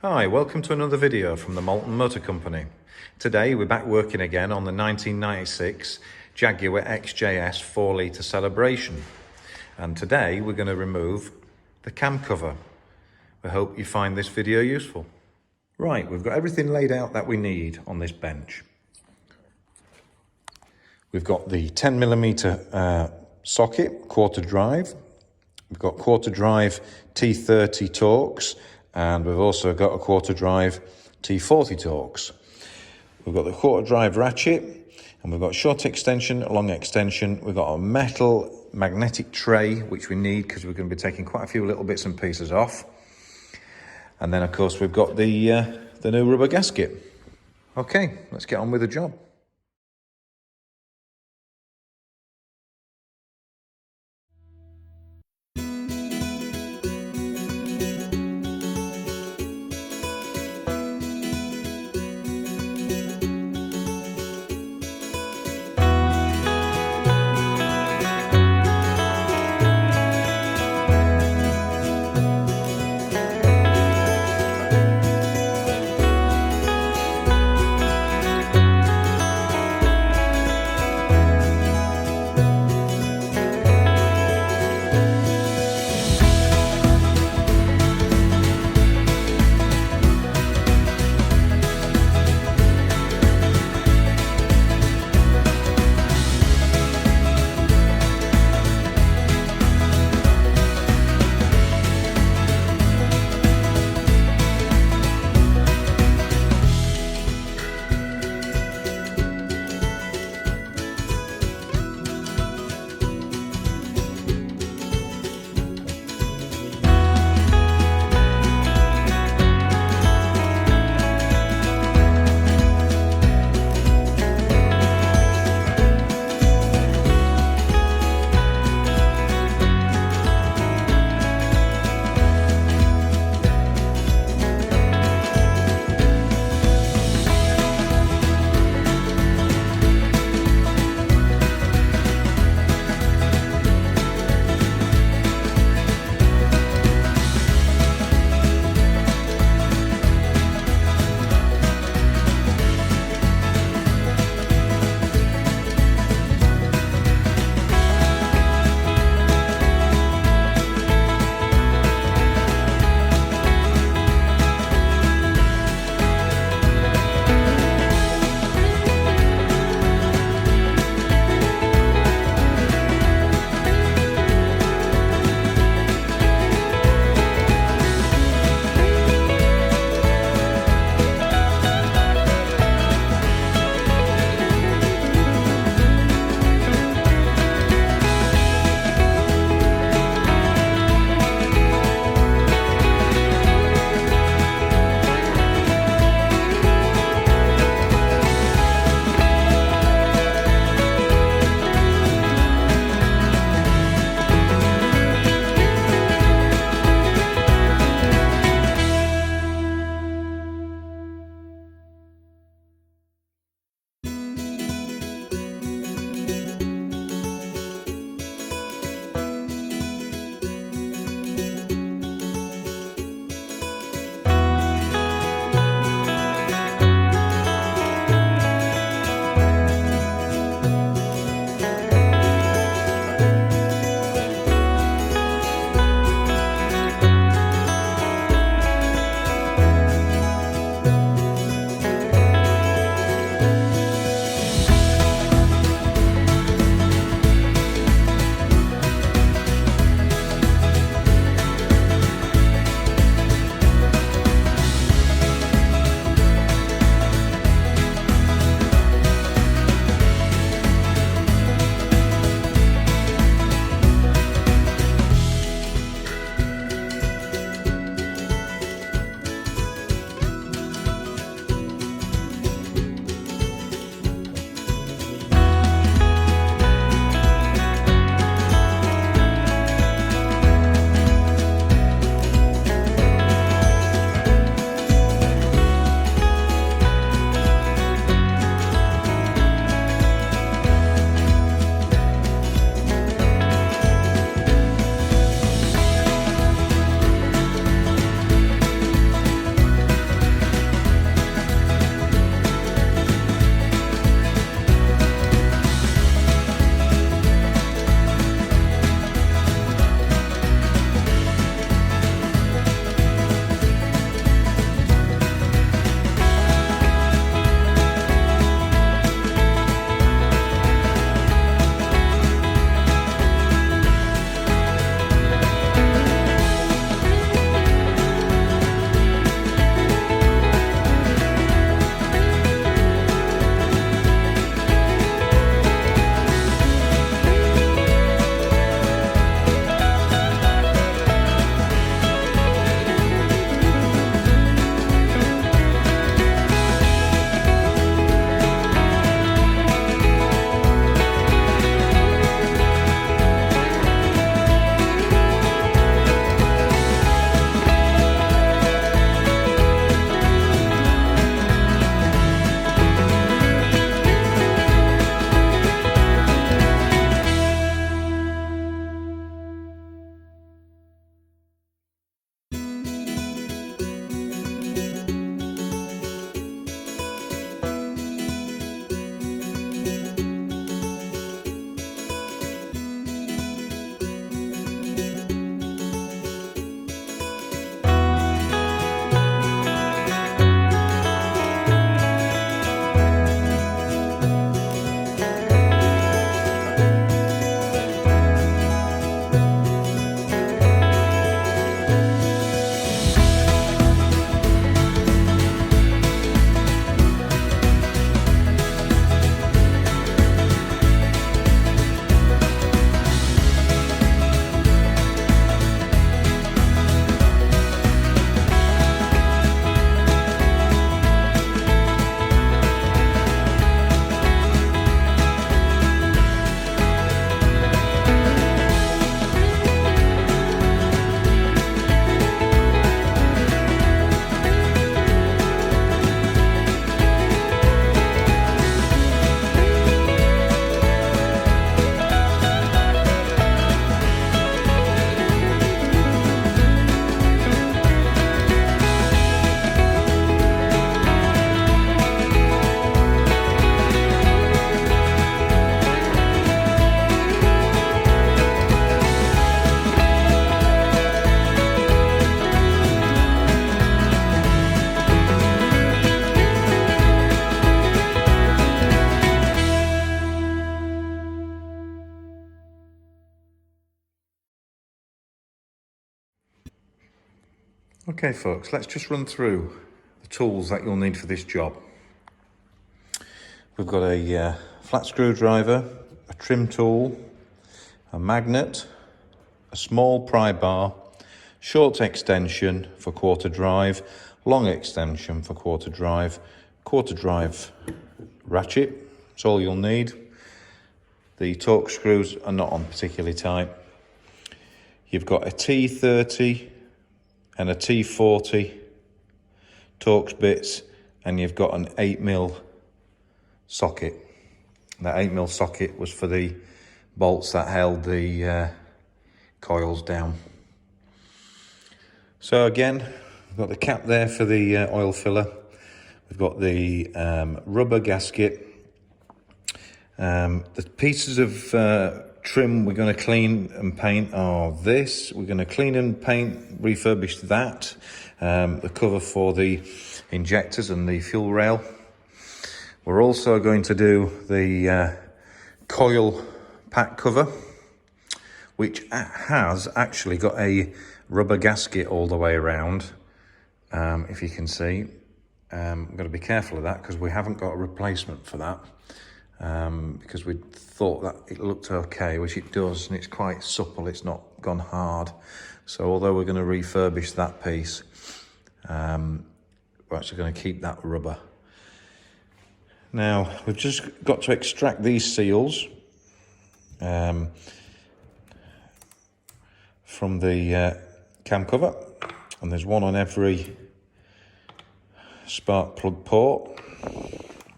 Hi, welcome to another video from the Molten Motor Company. Today we're back working again on the 1996 Jaguar XJS 4.0 Celebration. And today we're going to remove the cam cover. We hope you find this video useful. Right, we've got everything laid out that we need on this bench. We've got the 10mm socket, quarter drive. We've got quarter drive T30 Torx, and we've also got a quarter drive T40 Torx. We've got the quarter drive ratchet, and we've got short extension, long extension. We've got a metal magnetic tray, which we need because we're going to be taking quite a few little bits and pieces off. And then, of course, we've got the new rubber gasket. Okay, let's get on with the job. Okay folks, let's just run through the tools that you'll need for this job. We've got a flat screwdriver, a trim tool, a magnet, a small pry bar, short extension for quarter drive, long extension for quarter drive ratchet, that's all you'll need. The torque screws are not on particularly tight. You've got a T30 and a T40 Torx bits, and you've got an 8mm socket. That 8mm socket was for the bolts that held the coils down. So again, we've got the cap there for the oil filler. We've got the rubber gasket. The pieces of trim we're going to clean and paint are this. We're going to clean and paint, refurbish that. The cover for the injectors and the fuel rail. We're also going to do the coil pack cover, which has actually got a rubber gasket all the way around, if you can see. I've got to be careful of that because we haven't got a replacement for that. Because we thought that it looked okay, which it does, and it's quite supple, it's not gone hard. So although we're going to refurbish that piece, we're actually going to keep that rubber. Now, we've just got to extract these seals from the cam cover, and there's one on every spark plug port.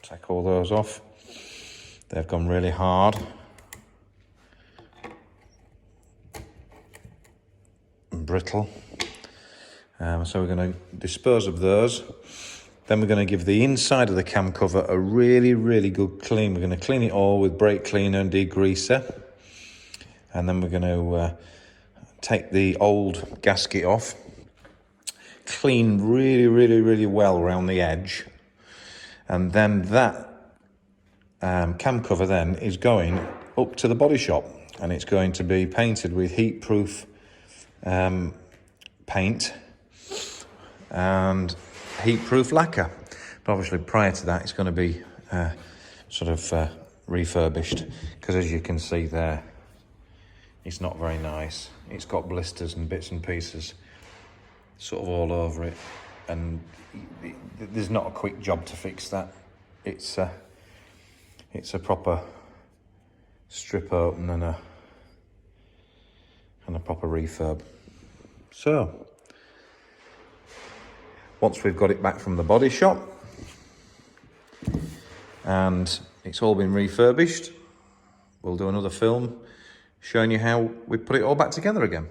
Take all those off. They've gone really hard. And brittle. So we're going to dispose of those. Then we're going to give the inside of the cam cover a really, really good clean. We're going to clean it all with brake cleaner and degreaser. And then we're going to take the old gasket off. Clean really, really, really well around the edge. And then that cam cover then is going up to the body shop, and it's going to be painted with heat-proof paint and heat-proof lacquer. But obviously prior to that it's going to be sort of refurbished, because as you can see there, it's not very nice. It's got blisters and bits and pieces sort of all over it, and there's not a quick job to fix that. It's a proper strip open and a proper refurb. So, once we've got it back from the body shop and it's all been refurbished, we'll do another film showing you how we put it all back together again.